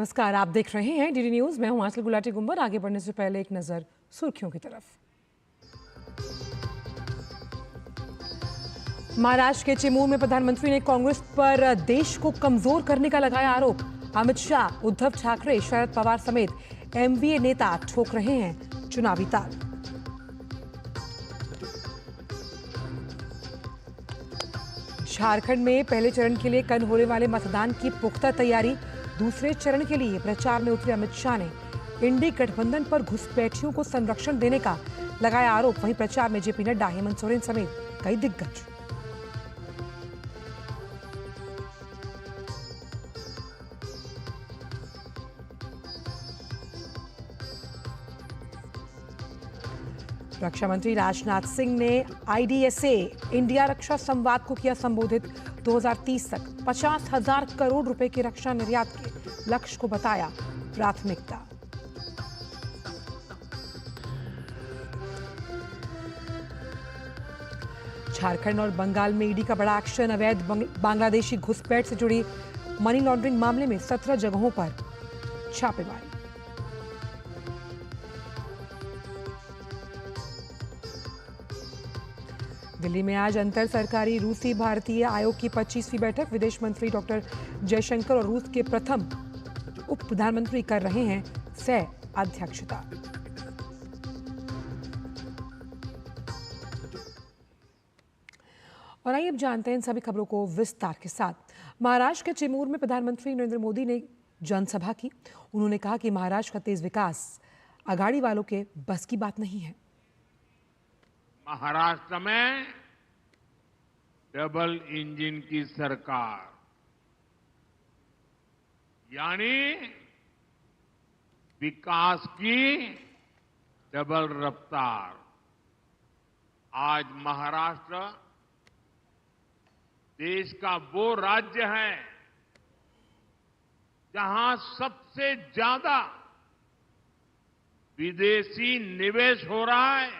नमस्कार, आप देख रहे हैं डीडी न्यूज। मैं हूं आंचल गुलाटी गुंबर। आगे बढ़ने से पहले एक नजर सुर्खियों की तरफ। महाराष्ट्र के चिमूर में प्रधानमंत्री ने कांग्रेस पर देश को कमजोर करने का लगाया आरोप। अमित शाह, उद्धव ठाकरे, शरद पवार समेत एमवीए नेता ठोक रहे हैं चुनावी ताल। झारखंड में पहले चरण के लिए कल होने वाले मतदान की पुख्ता तैयारी। दूसरे चरण के लिए प्रचार में उतरे अमित शाह ने इंडी गठबंधन पर घुसपैठियों को संरक्षण देने का लगाया आरोप। वहीं प्रचार में जेपी नड्डा, हेमंत सोरेन समेत कई दिग्गज। रक्षा मंत्री राजनाथ सिंह ने आईडीएसए इंडिया रक्षा संवाद को किया संबोधित। 2030 तक 50,000 करोड़ रुपए के रक्षा निर्यात के लक्ष्य को बताया प्राथमिकता। झारखंड और बंगाल में ईडी का बड़ा एक्शन। अवैध बांग्लादेशी घुसपैठ से जुड़ी मनी लॉन्ड्रिंग मामले में 17 जगहों पर छापेमारी। दिल्ली में आज अंतर सरकारी रूसी भारतीय आयोग की 25वीं बैठक। विदेश मंत्री डॉक्टर जयशंकर और रूस के प्रथम उप प्रधानमंत्री कर रहे हैं सह अध्यक्षता। और आइए अब जानते हैं इन सभी खबरों को विस्तार के साथ। महाराष्ट्र के चिमूर में प्रधानमंत्री नरेंद्र मोदी ने जनसभा की। उन्होंने कहा कि महाराष्ट्र का तेज विकास अगाड़ी वालों के बस की बात नहीं है। महाराष्ट्र में डबल इंजन की सरकार, यानी विकास की डबल रफ्तार। आज महाराष्ट्र देश का वो राज्य है जहां सबसे ज्यादा विदेशी निवेश हो रहा है।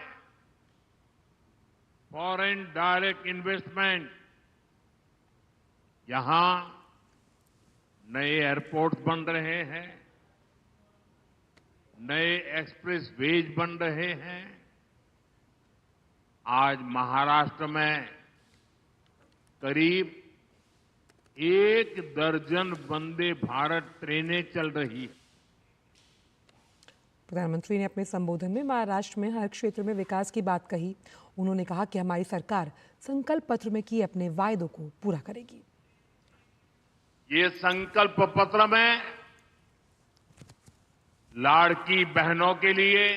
फॉरेन डायरेक्ट इन्वेस्टमेंट, यहां नए एयरपोर्ट बन रहे हैं, नए एक्सप्रेस वेज बन रहे हैं। आज महाराष्ट्र में करीब 1 दर्जन वंदे भारत ट्रेनें चल रही हैं। प्रधानमंत्री ने अपने संबोधन में महाराष्ट्र में हर क्षेत्र में विकास की बात कही। उन्होंने कहा कि हमारी सरकार संकल्प पत्र में किए अपने वायदों को पूरा करेगी। ये संकल्प पत्र में लाड़की बहनों के लिए,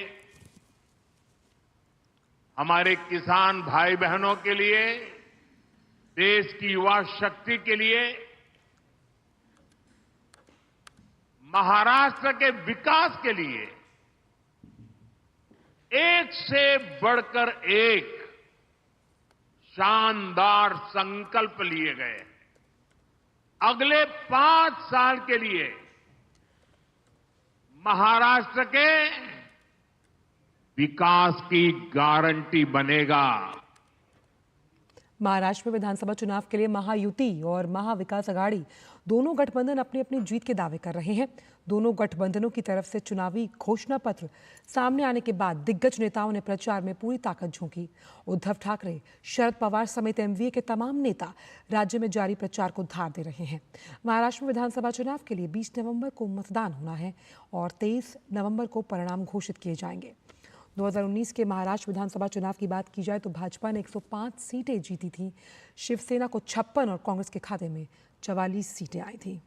हमारे किसान भाई बहनों के लिए, देश की युवा शक्ति के लिए, महाराष्ट्र के विकास के लिए एक से बढ़कर एक शानदार संकल्प लिए गए। अगले 5 साल के लिए महाराष्ट्र के विकास की गारंटी बनेगा। महाराष्ट्र में विधानसभा चुनाव के लिए महायुति और महाविकास अघाड़ी दोनों गठबंधन अपनी अपनी जीत के दावे कर रहे हैं। दोनों गठबंधनों की तरफ से चुनावी घोषणा पत्र सामने आने के बाद दिग्गज नेताओं ने प्रचार में पूरी ताकत झोंकी। उद्धव ठाकरे, शरद पवार समेत एमवीए के तमाम नेता राज्य में जारी प्रचार को धार दे रहे हैं। महाराष्ट्र में विधानसभा चुनाव के लिए 20 नवंबर को मतदान होना है और 23 नवंबर को परिणाम घोषित किए जाएंगे। 2019 के महाराष्ट्र विधानसभा चुनाव की बात की जाए तो भाजपा ने 105 सीटें जीती थी। शिवसेना को 56 और कांग्रेस के खाते में 44 सीटें आई थी।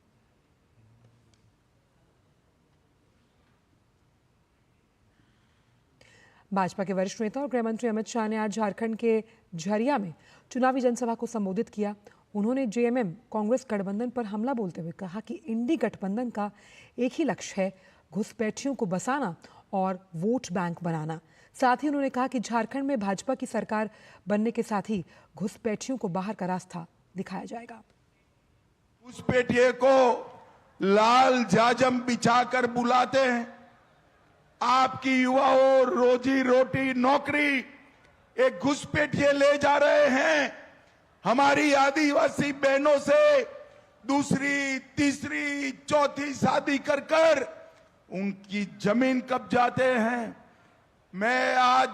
भाजपा के वरिष्ठ नेता और गृह मंत्री अमित शाह ने आज झारखंड के झरिया में चुनावी जनसभा को संबोधित किया। उन्होंने जेएमएम कांग्रेस गठबंधन पर हमला बोलते हुए कहा कि इंडी गठबंधन का एक ही लक्ष्य है, घुसपैठियों को बसाना और वोट बैंक बनाना। साथ ही उन्होंने कहा कि झारखंड में भाजपा की सरकार बनने के साथ ही घुसपैठियों को बाहर का रास्ता दिखाया जाएगा। घुसपैठिए को लाल जाजम बिछाकर बुलाते हैं। आपकी युवाओं रोजी रोटी नौकरी एक घुसपैठिए ले जा रहे हैं। हमारी आदिवासी बहनों से दूसरी, तीसरी, चौथी शादी कर कर उनकी जमीन कब्जाते हैं। मैं आज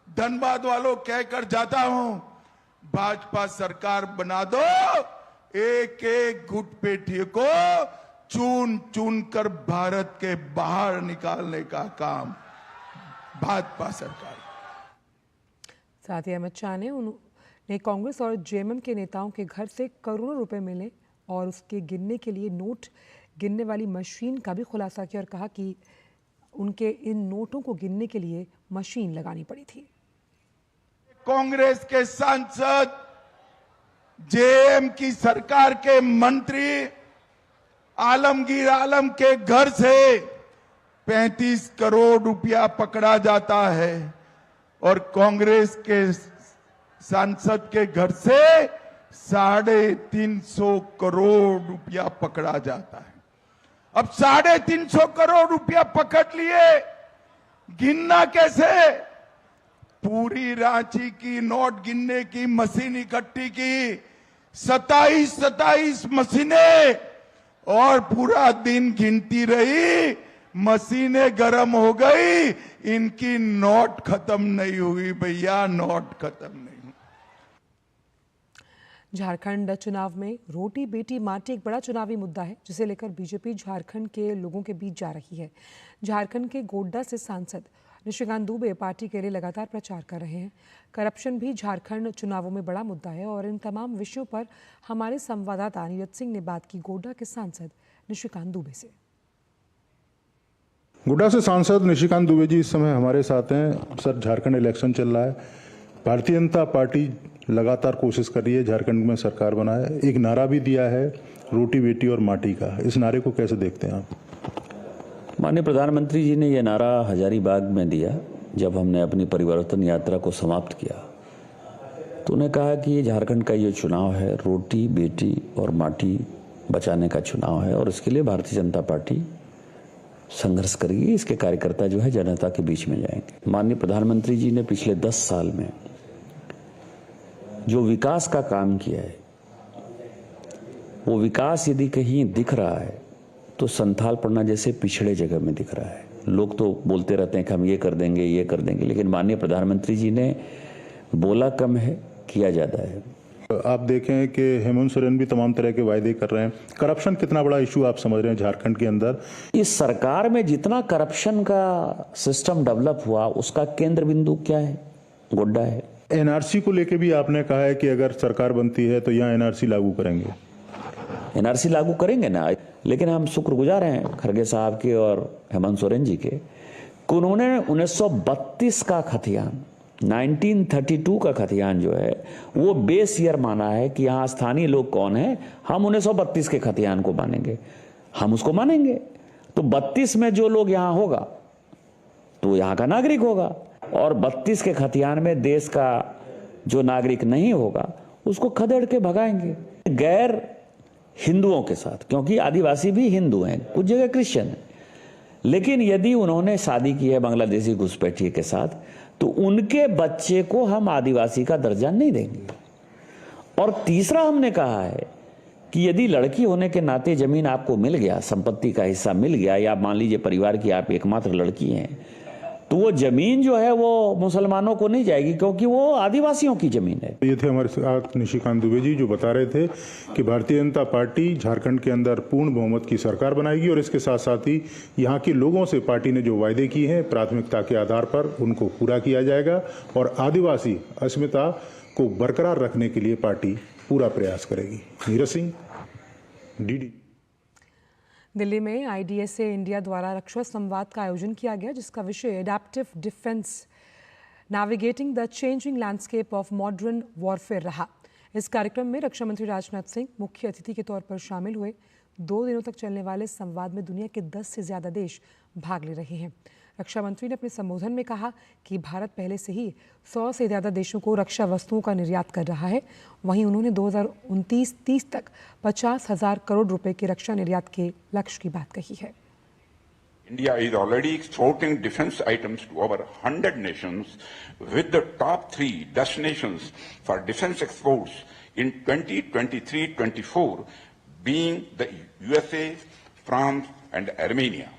धनबाद वालों कहकर जाता हूं, भाजपा सरकार बना दो, एक एक घुटपेटिये को चुन चुन कर भारत के बाहर निकालने का काम भाजपा सरकार। साथ ही अमित शाह ने कांग्रेस और जेएमएम के नेताओं के घर से करोड़ों रुपए मिले और उसके गिनने के लिए नोट गिनने वाली मशीन का भी खुलासा किया और कहा कि उनके इन नोटों को गिनने के लिए मशीन लगानी पड़ी थी। कांग्रेस के सांसद, जेएम की सरकार के मंत्री आलमगीर आलम के घर से 35 करोड़ रुपया पकड़ा जाता है और कांग्रेस के सांसद के घर से 350 करोड़ रुपया पकड़ा जाता है। अब 350 करोड़ रुपया पकड़ लिए, गिनना कैसे? पूरी रांची की नोट गिनने की मशीन इकट्ठी की, 27 मशीनें, और पूरा दिन गिनती रही। मशीनें गर्म हो गई, इनकी नोट खत्म नहीं हुई भैया, नोट खत्म नहीं। झारखंड चुनाव में रोटी बेटी माटी एक बड़ा चुनावी मुद्दा है, जिसे लेकर बीजेपी झारखंड के लोगों के बीच जा रही है। झारखंड के गोड्डा से सांसद निशिकांत दुबे पार्टी के लिए लगातार प्रचार कर रहे हैं। करप्शन भी झारखंड चुनावों में बड़ा मुद्दा है और इन तमाम विषयों पर हमारे संवाददाता नीरज सिंह ने बात की गोड्डा के सांसद निशिकांत दुबे से। गोड्डा से सांसद निशिकांत दुबे जी इस समय हमारे साथ हैं। सर, झारखंड इलेक्शन चल रहा है, भारतीय जनता पार्टी लगातार कोशिश कर रही है झारखंड में सरकार बनाए। एक नारा भी दिया है, रोटी बेटी और माटी का। इस नारे को कैसे देखते हैं आप? माननीय प्रधानमंत्री जी ने यह नारा हजारीबाग में दिया जब हमने अपनी परिवर्तन यात्रा को समाप्त किया, तो उन्हें कहा कि ये झारखंड का ये चुनाव है, रोटी बेटी और माटी बचाने का चुनाव है और इसके लिए भारतीय जनता पार्टी संघर्ष करेगी। इसके कार्यकर्ता जो है जनता के बीच में जाएंगे। माननीय प्रधानमंत्री जी ने पिछले 10 साल में जो विकास का काम किया है, वो विकास यदि कहीं दिख रहा है तो संथाल पन्ना जैसे पिछड़े जगह में दिख रहा है। लोग तो बोलते रहते हैं कि हम ये कर देंगे, ये कर देंगे, लेकिन माननीय प्रधानमंत्री जी ने बोला कम है, किया ज्यादा है। आप देखें कि हेमंत सोरेन भी तमाम तरह के वायदे कर रहे हैं। करप्शन कितना बड़ा इशू आप समझ रहे हैं झारखंड के अंदर? इस सरकार में जितना करप्शन का सिस्टम डेवलप हुआ, उसका केंद्र बिंदु क्या है? गोड्डा है। एनआरसी को लेकर भी आपने कहा है कि अगर सरकार बनती है तो यहाँ एनआरसी लागू करेंगे। एनआरसी लागू करेंगे ना, लेकिन हम शुक्रगुजार हैं खड़गे साहब के और हेमंत सोरेन जी के कि उन्होंने 1932 का खतियान, 1932 का खतियान जो है वो बेस ईयर माना है कि यहाँ स्थानीय लोग कौन है। हम 1932 के खतियान को मानेंगे, हम उसको मानेंगे। तो 32 में जो लोग यहाँ होगा तो यहाँ का नागरिक होगा, और 32 के खतियान में देश का जो नागरिक नहीं होगा उसको खदेड़ के भगाएंगे गैर हिंदुओं के साथ, क्योंकि आदिवासी भी हिंदू हैं, कुछ जगह क्रिश्चियन है। लेकिन यदि उन्होंने शादी की है बांग्लादेशी घुसपैठिए के साथ, तो उनके बच्चे को हम आदिवासी का दर्जा नहीं देंगे। और तीसरा हमने कहा है कि यदि लड़की होने के नाते जमीन आपको मिल गया, संपत्ति का हिस्सा मिल गया, या मान लीजिए परिवार की आप एकमात्र लड़की हैं, तो वो जमीन जो है वो मुसलमानों को नहीं जाएगी, क्योंकि वो आदिवासियों की जमीन है। ये थे हमारे साथ निशिकांत दुबे जी, जो बता रहे थे कि भारतीय जनता पार्टी झारखंड के अंदर पूर्ण बहुमत की सरकार बनाएगी और इसके साथ साथ ही यहाँ के लोगों से पार्टी ने जो वायदे किए हैं प्राथमिकता के आधार पर उनको पूरा किया जाएगा और आदिवासी अस्मिता को बरकरार रखने के लिए पार्टी पूरा प्रयास करेगी। नीरज सिंह, डीडी। दिल्ली में आईडीएसए इंडिया द्वारा रक्षा संवाद का आयोजन किया गया, जिसका विषय adaptive defence navigating the changing landscape of modern warfare रहा। इस कार्यक्रम में रक्षा मंत्री राजनाथ सिंह मुख्य अतिथि के तौर पर शामिल हुए। 2 दिनों तक चलने वाले संवाद में दुनिया के 10 से ज्यादा देश भाग ले रहे हैं। रक्षा मंत्री ने अपने संबोधन में कहा कि भारत पहले से ही 100 से ज्यादा देशों को रक्षा वस्तुओं का निर्यात कर रहा है। वहीं उन्होंने 2029-30 तक 50,000 करोड़ रुपए के रक्षा निर्यात के लक्ष्य की बात कही है। India is already exporting defense items to over 100 nations, with the top 3 destinations for defense exports in 2023-24 being the USA, France, and Armenia.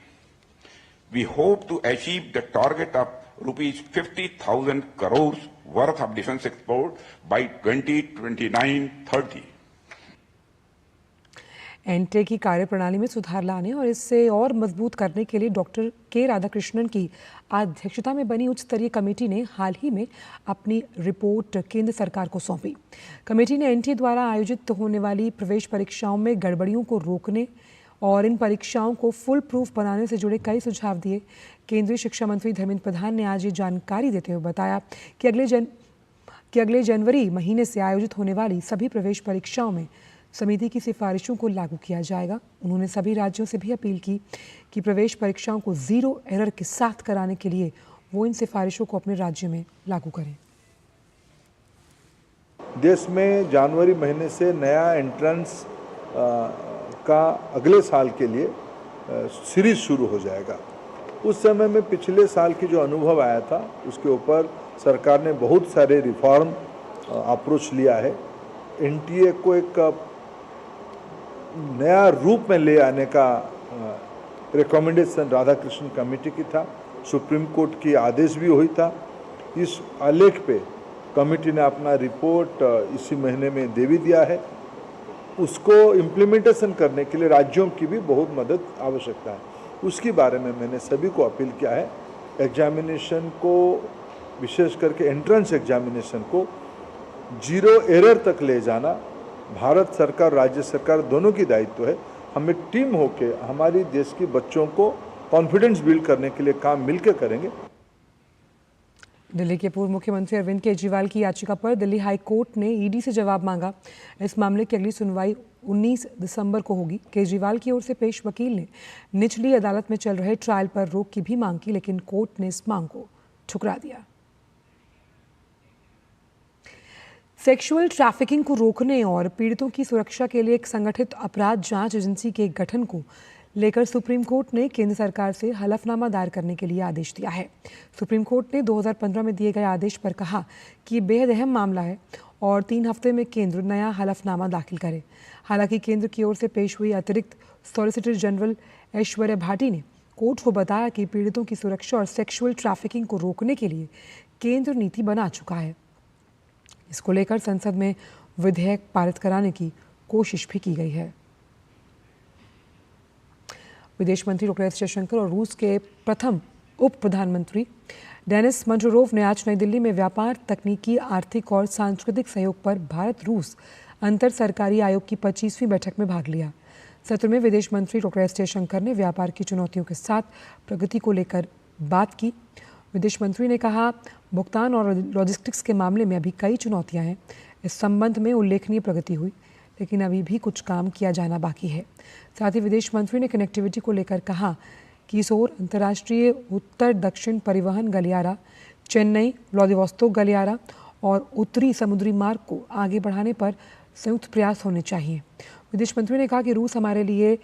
We hope to achieve the target of rupees 50,000 crores worth of defense export by 2029-30. NTA की कार्यप्रणाली में सुधार लाने और इससे और मजबूत करने के लिए डॉक्टर के राधाकृष्णन की अध्यक्षता में बनी उच्च स्तरीय कमेटी ने हाल ही में अपनी रिपोर्ट केंद्र सरकार को सौंपी। कमेटी ने एनटीए द्वारा आयोजित होने वाली प्रवेश परीक्षाओं में गड़बड़ियों को रोकने और इन परीक्षाओं को फुल प्रूफ बनाने से जुड़े कई सुझाव दिए। केंद्रीय शिक्षा मंत्री धर्मेंद्र प्रधान ने आज ये जानकारी देते हुए बताया कि अगले जनवरी महीने से आयोजित होने वाली सभी प्रवेश परीक्षाओं में समिति की सिफारिशों को लागू किया जाएगा। उन्होंने सभी राज्यों से भी अपील की कि प्रवेश परीक्षाओं को जीरो एरर के साथ कराने के लिए वो इन सिफारिशों को अपने राज्य में लागू करें। देश में जनवरी महीने से नया एंट्रेंस का अगले साल के लिए सीरीज शुरू हो जाएगा। उस समय में पिछले साल की जो अनुभव आया था उसके ऊपर सरकार ने बहुत सारे रिफॉर्म अप्रोच लिया है। एनटीए को एक नया रूप में ले आने का रिकमेंडेशन राधाकृष्णन कमेटी की था, सुप्रीम कोर्ट की आदेश भी हुई था। इस आलेख पे कमेटी ने अपना रिपोर्ट इसी महीने में दे भी दिया है। उसको इम्प्लीमेंटेशन करने के लिए राज्यों की भी बहुत मदद आवश्यकता है। उसके बारे में मैंने सभी को अपील किया है। एग्जामिनेशन को, विशेष करके एंट्रेंस एग्जामिनेशन को जीरो एरर तक ले जाना भारत सरकार, राज्य सरकार दोनों की दायित्व है। हम एक टीम होके हमारी देश के बच्चों को कॉन्फिडेंस बिल्ड करने के लिए काम मिलकर करेंगे। दिल्ली के पूर्व मुख्यमंत्री अरविंद केजरीवाल की याचिका पर दिल्ली हाई कोर्ट ने ईडी से जवाब मांगा। इस मामले की अगली सुनवाई 19 दिसंबर को होगी। केजरीवाल की ओर से पेश वकील ने निचली अदालत में चल रहे ट्रायल पर रोक की भी मांग की, लेकिन कोर्ट ने इस मांग को ठुकरा दिया। सेक्सुअल ट्रैफिकिंग को रोकने और पीड़ितों की सुरक्षा के लिए एक संगठित अपराध जांच एजेंसी के गठन को लेकर सुप्रीम कोर्ट ने केंद्र सरकार से हलफनामा दायर करने के लिए आदेश दिया है। सुप्रीम कोर्ट ने 2015 में दिए गए आदेश पर कहा कि बेहद अहम मामला है और 3 हफ्ते में केंद्र नया हलफनामा दाखिल करे। हालांकि केंद्र की ओर से पेश हुई अतिरिक्त सॉलिसिटर जनरल ऐश्वर्या भाटी ने कोर्ट को बताया कि पीड़ितों की सुरक्षा और सेक्सुअल ट्रैफिकिंग को रोकने के लिए केंद्र नीति बना चुका है। इसको लेकर संसद में विधेयक पारित कराने की कोशिश भी की गई है। विदेश मंत्री डॉक्टर एस जयशंकर और रूस के प्रथम उप प्रधानमंत्री डेनिस मंटरोव ने आज नई दिल्ली में व्यापार, तकनीकी, आर्थिक और सांस्कृतिक सहयोग पर भारत रूस अंतर सरकारी आयोग की 25वीं बैठक में भाग लिया। सत्र में विदेश मंत्री डॉक्टर एस जयशंकर ने व्यापार की चुनौतियों के साथ प्रगति को लेकर बात की। विदेश मंत्री ने कहा, भुगतान और लॉजिस्टिक्स के मामले में अभी कई चुनौतियां हैं। इस संबंध में उल्लेखनीय प्रगति हुई, लेकिन अभी भी कुछ काम किया जाना बाकी है। साथ ही विदेश मंत्री ने कनेक्टिविटी को लेकर कहा कि इस ओर अंतर्राष्ट्रीय उत्तर दक्षिण परिवहन गलियारा, चेन्नई व्लादिवोस्तोक गलियारा और उत्तरी समुद्री मार्ग को आगे बढ़ाने पर संयुक्त प्रयास होने चाहिए। विदेश मंत्री ने कहा कि रूस हमारे लिए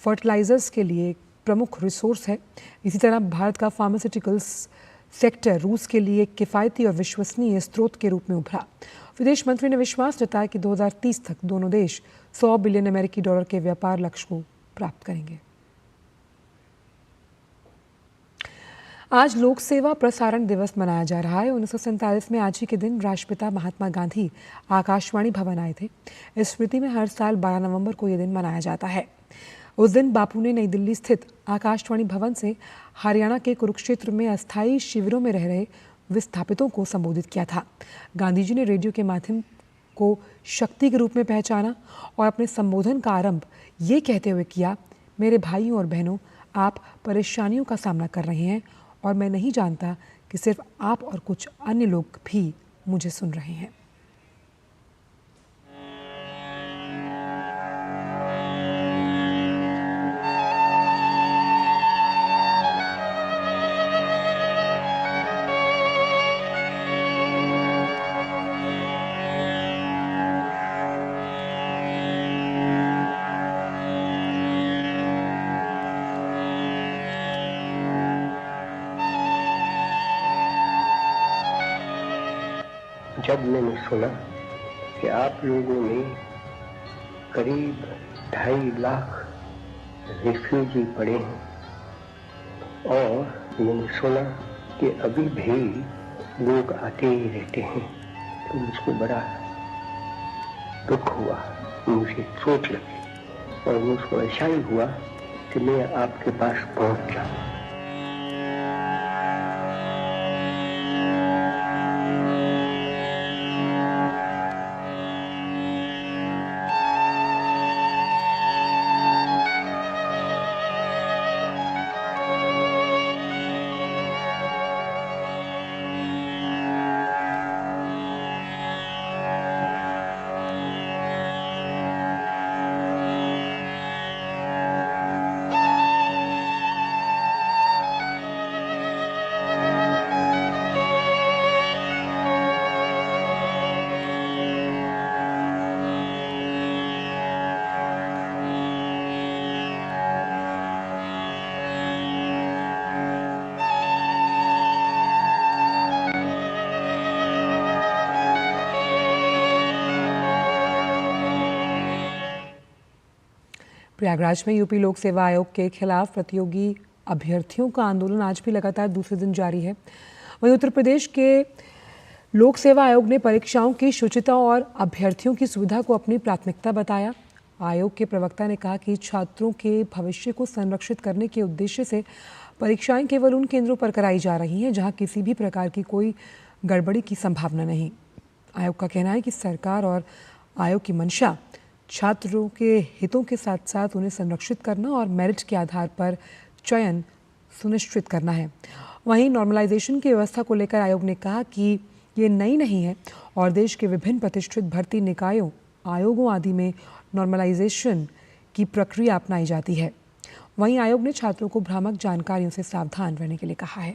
फर्टिलाइजर्स के लिए एक प्रमुख रिसोर्स है। इसी तरह भारत का फार्मास्यूटिकल्स सेक्टर रूस के लिए एक किफ़ायती और विश्वसनीय स्रोत के रूप में उभरा। विदेश मंत्री ने विश्वास जताया कि 2030 तक दोनों देश $100 बिलियन अमेरिकी डॉलर के व्यापार लक्ष्य को प्राप्त करेंगे। आज लोक सेवा प्रसारण दिवस मनाया जा रहा है। 1947 में आज ही के दिन राष्ट्रपिता महात्मा गांधी आकाशवाणी भवन आए थे। इस स्मृति में हर साल 12 नवंबर को यह दिन मनाया जाता है। उस दिन बापू ने नई दिल्ली स्थित आकाशवाणी भवन से हरियाणा के कुरुक्षेत्र में अस्थायी शिविरों में रह रहे विस्थापितों को संबोधित किया था। गांधी जी ने रेडियो के माध्यम को शक्ति के रूप में पहचाना और अपने संबोधन का आरंभ ये कहते हुए किया, मेरे भाइयों और बहनों, आप परेशानियों का सामना कर रहे हैं और मैं नहीं जानता कि सिर्फ आप और कुछ अन्य लोग भी मुझे सुन रहे हैं। जब मैंने सुना कि आप लोगों ने करीब 2.5 लाख रिफ्यूजी पड़े हैं और मैंने सुना कि अभी भी लोग आते ही रहते हैं, तो मुझको बड़ा दुख हुआ, मुझे सोच लगी और मुझको ऐसा ही हुआ कि मैं आपके पास पहुंच जाऊं। प्रयागराज में यूपी लोक सेवा आयोग के खिलाफ प्रतियोगी अभ्यर्थियों का आंदोलन आज भी लगातार दूसरे दिन जारी है। वहीं उत्तर प्रदेश के लोक सेवा आयोग ने परीक्षाओं की शुचिता और अभ्यर्थियों की सुविधा को अपनी प्राथमिकता बताया। आयोग के प्रवक्ता ने कहा कि छात्रों के भविष्य को संरक्षित करने के उद्देश्य से परीक्षाएं केवल उन केंद्रों पर कराई जा रही हैं जहां किसी भी प्रकार की कोई गड़बड़ी की संभावना नहीं। आयोग का कहना है कि सरकार और आयोग की मंशा छात्रों के हितों के साथ साथ उन्हें संरक्षित करना और मेरिट के आधार पर चयन सुनिश्चित करना है। वहीं नॉर्मलाइजेशन की व्यवस्था को लेकर आयोग ने कहा कि ये नई नहीं है और देश के विभिन्न प्रतिष्ठित भर्ती निकायों, आयोगों आदि में नॉर्मलाइजेशन की प्रक्रिया अपनाई जाती है। वहीं आयोग ने छात्रों को भ्रामक जानकारियों से सावधान रहने के लिए कहा है।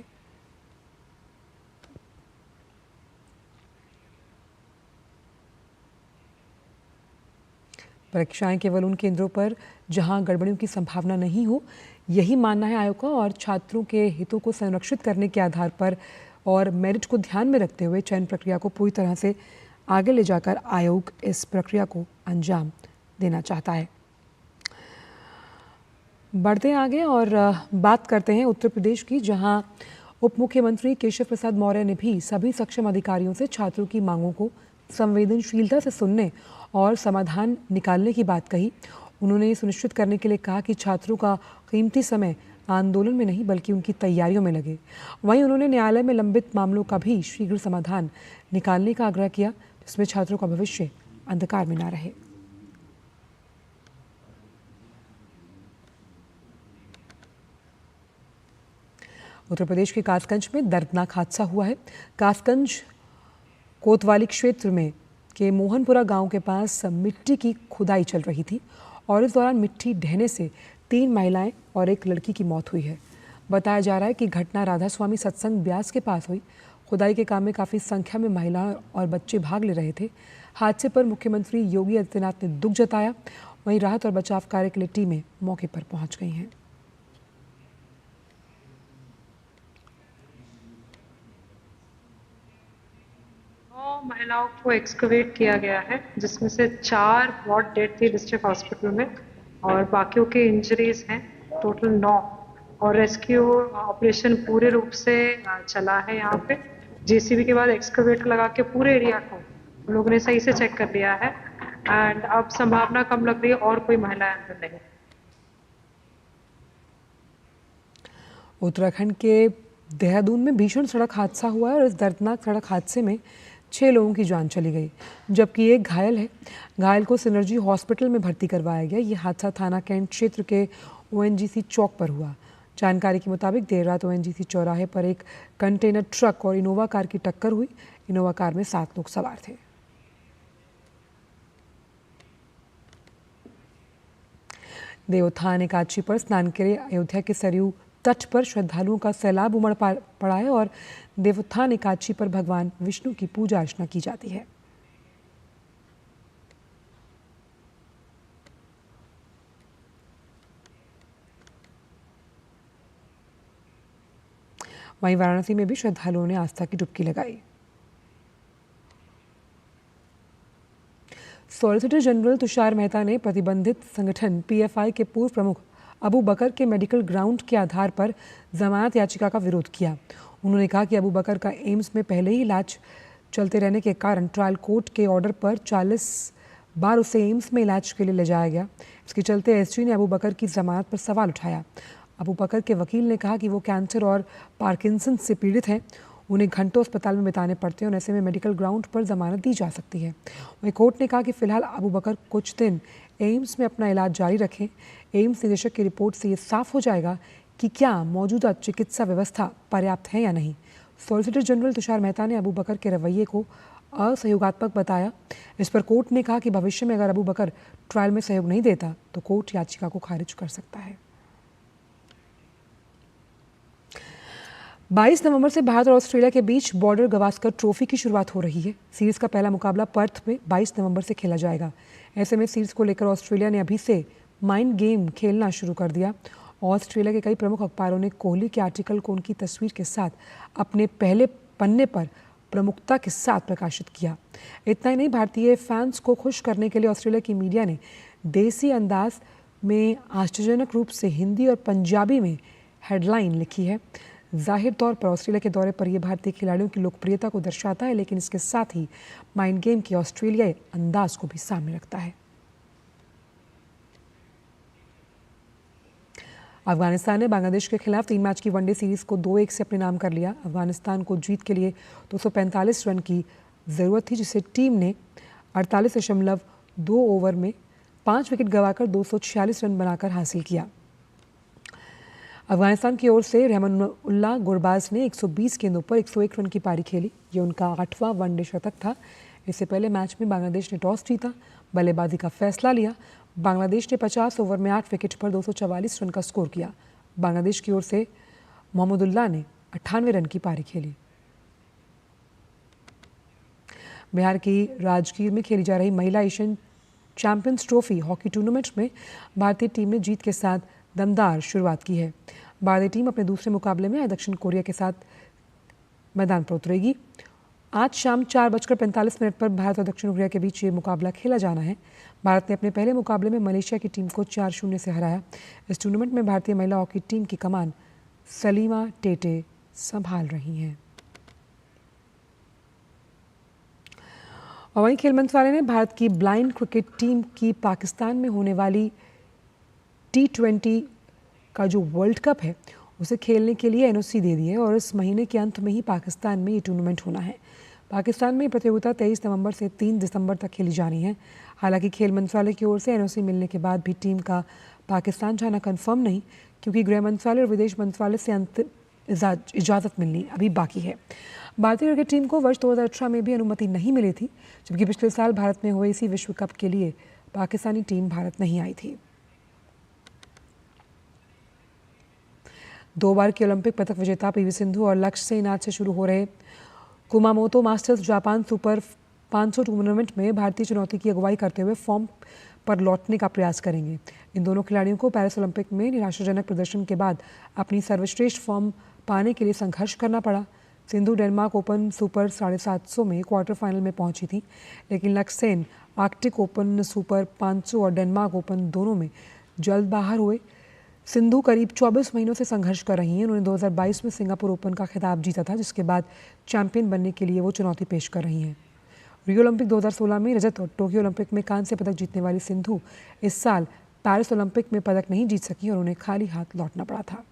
परीक्षाएं केवल उन केंद्रों पर जहां गड़बड़ियों की संभावना नहीं हो, यही मानना है आयोग का और छात्रों के हितों को संरक्षित करने के आधार पर और मेरिट को ध्यान में रखते हुए चयन प्रक्रिया को पूरी तरह से आगे ले जाकर आयोग इस प्रक्रिया को अंजाम देना चाहता है। बढ़ते आगे और बात करते हैं उत्तर प्रदेश की, जहां उप मुख्यमंत्री केशव प्रसाद मौर्य ने भी सभी सक्षम अधिकारियों से छात्रों की मांगों को संवेदनशीलता से सुनने और समाधान निकालने की बात कही। उन्होंने ये सुनिश्चित करने के लिए कहा कि छात्रों का कीमती समय आंदोलन में नहीं बल्कि उनकी तैयारियों में लगे। वहीं उन्होंने न्यायालय में लंबित मामलों का भी शीघ्र समाधान निकालने का आग्रह किया, जिसमें छात्रों का भविष्य अंधकार में न रहे। उत्तर प्रदेश के कासगंज में दर्दनाक हादसा हुआ है। कासगंज कोतवाली क्षेत्र में के मोहनपुरा गांव के पास मिट्टी की खुदाई चल रही थी और इस दौरान मिट्टी ढहने से 3 महिलाएं और एक लड़की की मौत हुई है। बताया जा रहा है कि घटना राधा स्वामी सत्संग ब्यास के पास हुई। खुदाई के काम में काफ़ी संख्या में महिलाएं और बच्चे भाग ले रहे थे। हादसे पर मुख्यमंत्री योगी आदित्यनाथ ने दुख जताया। वहीं राहत और बचाव कार्य के लिए टीमें मौके पर पहुंच गई हैं। महिलाओं को एक्सकवेट किया गया है, जिसमें से 4 बहुत डेड थी डिस्ट्रिक्ट हॉस्पिटल में और बाकियों के इंजरीज हैं, टोटल 9। और रेस्क्यू ऑपरेशन पूरे रूप से चला है। यहाँ पे जेसीबी के बाद एक्सकवेटर लगा के पूरे एरिया को हम लोगों ने सही से चेक कर लिया है एंड अब संभावना कम लग रही है और कोई महिलाएं अंदर नहीं। उत्तराखंड के देहरादून में भीषण सड़क हादसा हुआ है और इस दर्दनाक सड़क हादसे में 6 लोगों की जान चली गई, जबकि एक घायल है। घायल को सिनर्जी हॉस्पिटल में भर्ती करवाया गया। ये हादसा थाना कैंट क्षेत्र के ओएनजीसी चौक पर हुआ। जानकारी के मुताबिक देर रात ओएनजीसी चौराहे पर एक कंटेनर ट्रक और इनोवा कार की टक्कर हुई। इनोवा कार में 7 लोग सवार थे। देवोत्थान एकादशी पर स्नान के लिए अयोध्या के सरयू तट पर श्रद्धालुओं का सैलाब उमड़ पड़ा है और देवोत्थान एकादशी पर भगवान विष्णु की पूजा अर्चना की जाती है। वहीं वाराणसी में भी श्रद्धालुओं ने आस्था की डुबकी लगाई। सॉलिसिटर जनरल तुषार मेहता ने प्रतिबंधित संगठन पीएफआई के पूर्व प्रमुख अबू बकर के मेडिकल ग्राउंड के आधार पर जमानत याचिका का विरोध किया। उन्होंने कहा कि अबू बकर का एम्स में पहले ही इलाज चलते रहने के कारण ट्रायल कोर्ट के ऑर्डर पर 40 बार उसे एम्स में इलाज के लिए ले जाया गया। इसके चलते एसजी ने अबू बकर की जमानत पर सवाल उठाया। अबू बकर के वकील ने कहा कि वो कैंसर और पार्किंसन से पीड़ित हैं, उन्हें घंटों अस्पताल में बिताने पड़ते हैं और ऐसे में मेडिकल ग्राउंड पर जमानत दी जा सकती है। वहीं कोर्ट ने कहा कि फिलहाल अबू बकर कुछ दिन एम्स में अपना इलाज जारी रखें। एम्स निदेशक की रिपोर्ट से ये साफ हो जाएगा कि क्या मौजूदा चिकित्सा व्यवस्था पर्याप्त है या नहीं। सॉलिसिटर जनरल तुषार मेहता ने अबू बकर के रवैये को असहयोगात्मक बताया। इस पर कोर्ट ने कहा कि भविष्य में अगर अबू बकर ट्रायल में सहयोग नहीं देता तो कोर्ट याचिका को खारिज कर सकता है। 22 नवंबर से भारत और ऑस्ट्रेलिया के बीच बॉर्डर गवास्कर ट्रॉफी की शुरुआत हो रही है। सीरीज का पहला मुकाबला पर्थ में 22 नवंबर से खेला जाएगा। ऐसे में सीरीज को लेकर ऑस्ट्रेलिया ने अभी से माइंड गेम खेलना शुरू कर दिया। ऑस्ट्रेलिया के कई प्रमुख अखबारों ने कोहली के आर्टिकल को उनकी तस्वीर के साथ अपने पहले पन्ने पर प्रमुखता के साथ प्रकाशित किया। इतना ही नहीं, भारतीय फैंस को खुश करने के लिए ऑस्ट्रेलिया की मीडिया ने देसी अंदाज में आश्चर्यजनक रूप से हिंदी और पंजाबी में हेडलाइन लिखी है। जाहिर तौर पर ऑस्ट्रेलिया के दौरे पर यह भारतीय खिलाड़ियों की लोकप्रियता को दर्शाता है, लेकिन इसके साथ ही माइंड गेम के ऑस्ट्रेलियाई अंदाज को भी सामने रखता है। अफगानिस्तान ने बांग्लादेश के खिलाफ 3 मैच की वनडे सीरीज को 2-1 से अपने नाम कर लिया। अफगानिस्तान को जीत के लिए 245 रन की ज़रूरत थी, जिसे टीम ने 48.2 ओवर में 5 विकेट गंवाकर 246 रन बनाकर हासिल किया। अफगानिस्तान की ओर से रहमानुल्लाह गुरबाज ने 120 गेंदों पर 101 रन की पारी खेली। ये उनका 8वां वनडे शतक था। इससे पहले मैच में बांग्लादेश ने टॉस जीता, बल्लेबाजी का फैसला लिया। बांग्लादेश ने 50 ओवर में 8 विकेट पर 244 रन का स्कोर किया। बांग्लादेश की ओर से मोहम्मदुल्लाह ने 98 रन की पारी खेली। बिहार की राजगीर में खेली जा रही महिला Asian champions trophy hockey tournament में भारतीय टीम ने जीत के साथ दमदार शुरुआत की है। भारतीय टीम अपने दूसरे मुकाबले में दक्षिण कोरिया के साथ मैदान पर उतरेगी। आज शाम 4:45 पर भारत और दक्षिण कोरिया के बीच ये मुकाबला खेला जाना है। भारत ने अपने पहले मुकाबले में मलेशिया की टीम को 4-0 से हराया। इस टूर्नामेंट में भारतीय महिला हॉकी टीम की कमान सलीमा टेटे संभाल रही हैं। और वहीं खेल मंत्रालय ने भारत की ब्लाइंड क्रिकेट टीम की पाकिस्तान में होने वाली T20 का जो वर्ल्ड कप है उसे खेलने के लिए एनओसी दे दी है और इस महीने के अंत में ही पाकिस्तान में ये टूर्नामेंट होना है। पाकिस्तान में प्रतियोगिता 23 नवंबर से 3 दिसंबर तक खेली जानी है। हालांकि खेल मंत्रालय की ओर से एनओसी मिलने के बाद भी टीम का पाकिस्तान जाना कंफर्म नहीं, क्योंकि गृह मंत्रालय और विदेश मंत्रालय से अंतिम इजाज़त मिलनी अभी बाकी है। भारतीय क्रिकेट टीम को वर्ष 2018 में भी अनुमति नहीं मिली थी, जबकि पिछले साल भारत में हुए इसी विश्व कप के लिए पाकिस्तानी टीम भारत नहीं आई थी। 2 बार की ओलंपिक पदक विजेता पीवी सिंधु और लक्ष्य सेन आज से शुरू हो रहे कुमामोतो मास्टर्स जापान सुपर 500 टूर्नामेंट में भारतीय चुनौती की अगुवाई करते हुए फॉर्म पर लौटने का प्रयास करेंगे। इन दोनों खिलाड़ियों को पेरिस ओलंपिक में निराशाजनक प्रदर्शन के बाद अपनी सर्वश्रेष्ठ फॉर्म पाने के लिए संघर्ष करना पड़ा। सिंधु डेनमार्क ओपन सुपर 750 में क्वार्टर फाइनल में पहुंची थी, लेकिन लक्ष्य सेन आर्कटिक ओपन सुपर 500 और डेनमार्क ओपन दोनों में जल्द बाहर हुए। सिंधु करीब 24 महीनों से संघर्ष कर रही हैं। उन्होंने 2022 में सिंगापुर ओपन का खिताब जीता था, जिसके बाद चैंपियन बनने के लिए वो चुनौती पेश कर रही हैं। रियो ओलंपिक 2016 में रजत और टोक्यो ओलंपिक में कांस्य पदक जीतने वाली सिंधु इस साल पेरिस ओलंपिक में पदक नहीं जीत सकी और उन्हें खाली हाथ लौटना पड़ा था।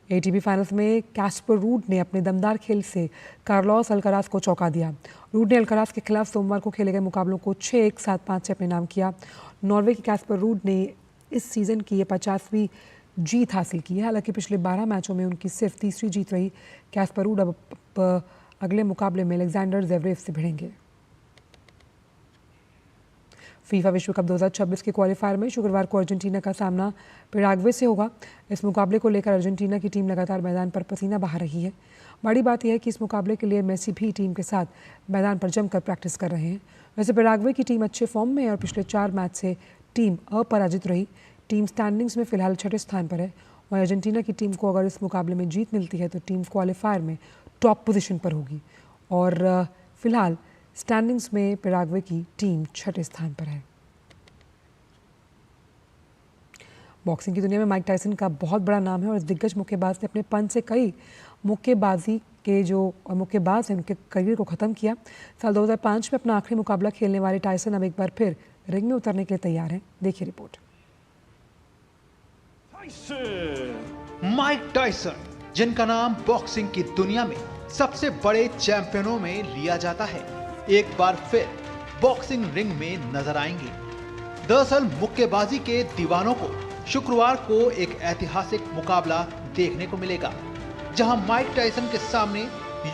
एटीपी फाइनल्स में कैस्पर रूड ने अपने दमदार खेल से कार्लोस अल्काराज को चौंका दिया। रूड ने अल्काराज के खिलाफ सोमवार को खेले गए मुकाबलों को 6-1, 7-5 से अपने नाम किया। नॉर्वे के कैस्पर रूड ने इस सीज़न की ये 50वीं जीत हासिल की है। हालांकि पिछले 12 मैचों में उनकी सिर्फ तीसरी जीत रही। कैस्पर रूड अब अगले मुकाबले में अलेक्जेंडर ज़वेरेव से भिड़ेंगे। फीफा विश्व कप 2026 के क्वालिफायर में शुक्रवार को अर्जेंटीना का सामना पैराग्वे से होगा। इस मुकाबले को लेकर अर्जेंटीना की टीम लगातार मैदान पर पसीना बहा रही है। बड़ी बात यह है कि इस मुकाबले के लिए मेसी भी टीम के साथ मैदान पर जमकर प्रैक्टिस कर रहे हैं। वैसे पैराग्वे की टीम अच्छे फॉर्म में है और पिछले 4 मैच से टीम अपराजित रही। टीम स्टैंडिंग्स में फिलहाल 6ठे स्थान पर है। वहीं अर्जेंटीना की टीम को अगर इस मुकाबले में जीत मिलती है तो टीम क्वालिफायर में टॉप पोजीशन पर होगी और फिलहाल स्टैंडिंग्स में पैराग्वे की टीम छठे स्थान पर है। बॉक्सिंग की दुनिया में माइक टायसन का बहुत बड़ा नाम है और इस दिग्गज मुक्केबाज ने अपने पंच से कई मुक्केबाजी के जो मुक्केबाज हैं उनके करियर को ख़त्म किया। साल 2005 में अपना आखिरी मुकाबला खेलने वाले टायसन अब एक बार फिर रिंग में उतरने के लिए तैयार हैं। देखिए रिपोर्ट। माइक टायसन, जिनका नाम बॉक्सिंग की दुनिया में सबसे बड़े चैंपियनों में लिया जाता है, एक बार फिर बॉक्सिंग रिंग में नजर आएंगे। दरअसल मुक्केबाजी के दीवानों को शुक्रवार को एक ऐतिहासिक मुकाबला देखने को मिलेगा, जहां माइक टायसन के सामने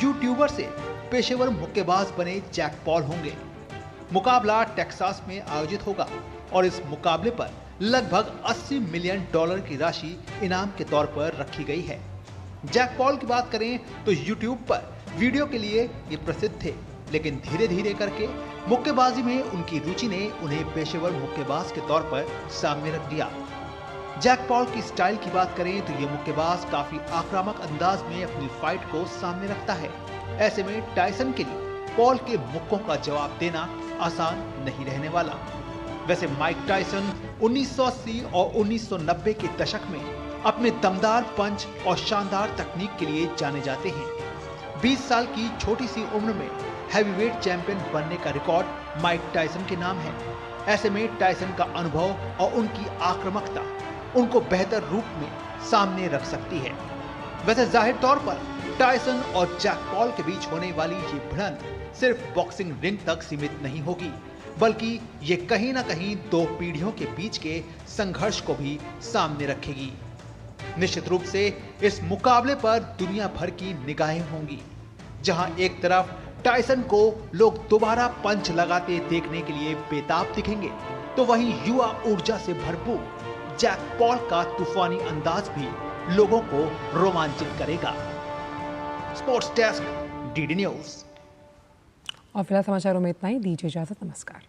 यूट्यूबर से पेशेवर मुक्केबाज बने जैक पॉल होंगे। मुकाबला टेक्सास में आयोजित होगा और इस मुकाबले पर लगभग $80 मिलियन की राशि इनाम के तौर पर रखी गई है। जैक पॉल की बात करें तो यूट्यूब पर वीडियो के लिए ये प्रसिद्ध थे, लेकिन धीरे धीरे करके मुक्केबाजी में उनकी रुचि ने उन्हें पेशेवर मुक्केबाज के तौर पर सामने रख दिया। जैक पॉल की स्टाइल की बात करें तो ये मुक्केबाज काफी आक्रामक अंदाज में अपनी फाइट को सामने रखता है। ऐसे में टायसन के लिए पॉल के मुक्कों का जवाब देना आसान नहीं रहने वाला। वैसे माइक टायसन 1980 और 1990 के दशक में अपने दमदार पंच और शानदार तकनीक के लिए जाने जाते हैं। 20 साल की छोटी सी उम्र में हैवीवेट चैंपियन बनने का रिकॉर्ड माइक टायसन के नाम है। ऐसे में टायसन का अनुभव और उनकी आक्रामकता उनको बेहतर रूप में सामने रख सकती है। वैसे जाहिर तौर पर टायसन और जैक पॉल के बीच होने वाली ये भिड़ंत सिर्फ बॉक्सिंग रिंग तक सीमित नहीं होगी, बल्कि ये कहीं ना कहीं दो पीढ़ियों के बीच के संघर्ष को भी सामने रखेगी। निश्चित रूप से इस मुकाबले पर दुनिया भर की निगाहें होंगी, जहां एक तरफ टायसन को लोग दोबारा पंच लगाते देखने के लिए बेताब दिखेंगे, तो वहीं युवा ऊर्जा से भरपूर जैक पॉल का तूफानी अंदाज भी लोगों को रोमांचित करेगा। Sports desk, DD news. और फिलहाल समाचारों में इतना ही। दीजिए इजाजत। नमस्कार।